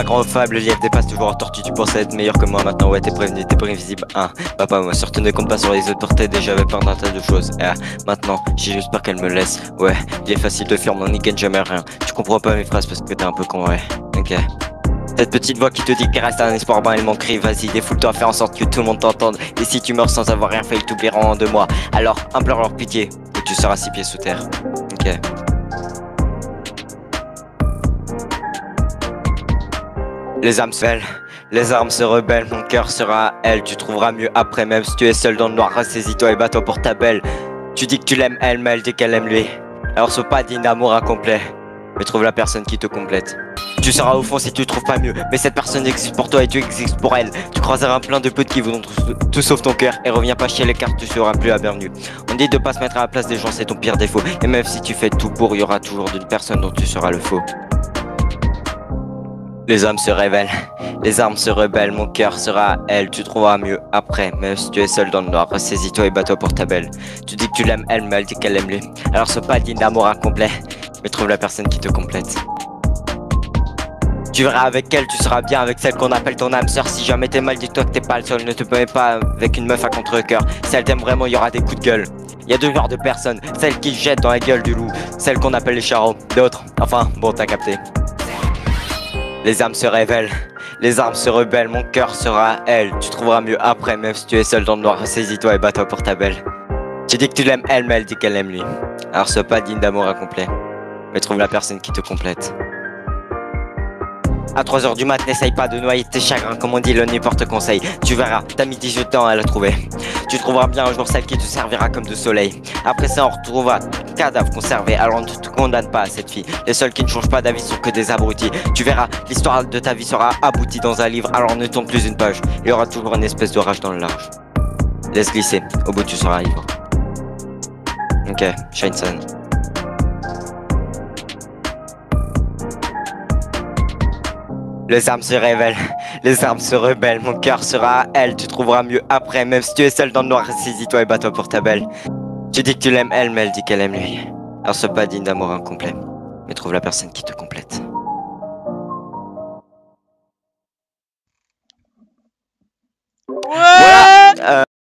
pas grand faible, le lièvre dépasse toujours en tortue. Tu pensais être meilleur que moi maintenant, ouais t'es prévenu, t'es prévisible. Bah pas moi, surtout ne compte pas sur les autres pour t'aider, j'avais peur d'un tas de choses. Maintenant, j'ai juste peur qu'elle me laisse. Ouais, il est facile de fuir, mon n'y gagne jamais rien. Tu comprends pas mes phrases parce que t'es un peu con, ouais. Ok. Cette petite voix qui te dit qu'il reste un espoir, ben elle manquerait. Vas-y, défoule-toi, fais en sorte que tout le monde t'entende. Et si tu meurs sans avoir rien fait, ils t'oublieront en 2 mois. Alors, implore leur pitié, et tu seras 6 pieds sous terre. Ok. Les âmes se rebellent, mon cœur sera à elle. Tu trouveras mieux après, même si tu es seul dans le noir. Ressaisis-toi et bats-toi pour ta belle. Tu dis que tu l'aimes elle, mais elle dit qu'elle aime lui. Alors sois pas digne d'amour incomplet, mais trouve la personne qui te complète. Tu seras au fond si tu trouves pas mieux, mais cette personne existe pour toi et tu existes pour elle. Tu croiseras plein de potes qui voudront tout sauf ton cœur. Et reviens pas chez les cartes, tu seras plus la bienvenue. On dit de pas se mettre à la place des gens, c'est ton pire défaut. Et même si tu fais tout pour, il y aura toujours une personne dont tu seras le faux. Les âmes se révèlent, les armes se rebellent, mon cœur sera à elle. Tu trouveras mieux après, même si tu es seul dans le noir. Ressaisis-toi et bats-toi pour ta belle. Tu dis que tu l'aimes elle, mais elle dit qu'elle aime lui. Alors sois pas digne d'amour incomplet, mais trouve la personne qui te complète. Tu verras avec elle, tu seras bien avec celle qu'on appelle ton âme sœur. Si jamais t'es mal, dis-toi que t'es pas le seul. Ne te mets pas avec une meuf à contre-cœur. Si elle t'aime vraiment, il y aura des coups de gueule. Il y a 2 genres de personnes, celles qui jettent dans la gueule du loup, celles qu'on appelle les charros. D'autres, enfin, bon t'as capté. Les âmes se révèlent, les armes se rebellent, mon cœur sera à elle. Tu trouveras mieux après, même si tu es seul dans le noir. Saisis-toi et bats-toi pour ta belle. Tu dis que tu l'aimes elle, mais elle dit qu'elle aime lui. Alors sois pas digne d'amour incomplet, mais trouve la personne qui te complète. À 3h du mat, n'essaye pas de noyer tes chagrins, comme on dit, le nuit porte conseil. Tu verras, t'as mis 18 ans à la trouver. Tu trouveras bien un jour celle qui te servira comme de soleil. Après ça, on retrouvera ton cadavre conservé. Alors ne te condamne pas à cette fille. Les seuls qui ne changent pas d'avis sont que des abrutis. Tu verras, l'histoire de ta vie sera aboutie dans un livre. Alors ne tourne plus une page. Il y aura toujours une espèce de rage dans le large. Laisse glisser, au bout tu seras ivre. Ok, Shine Sun. Les armes se révèlent, les armes se rebellent, mon cœur sera à elle. Tu trouveras mieux après, même si tu es seul dans le noir. Saisis-toi et bats-toi pour ta belle. Tu dis que tu l'aimes elle, mais elle dit qu'elle aime lui. Alors sois pas digne d'amour incomplet, mais trouve la personne qui te complète.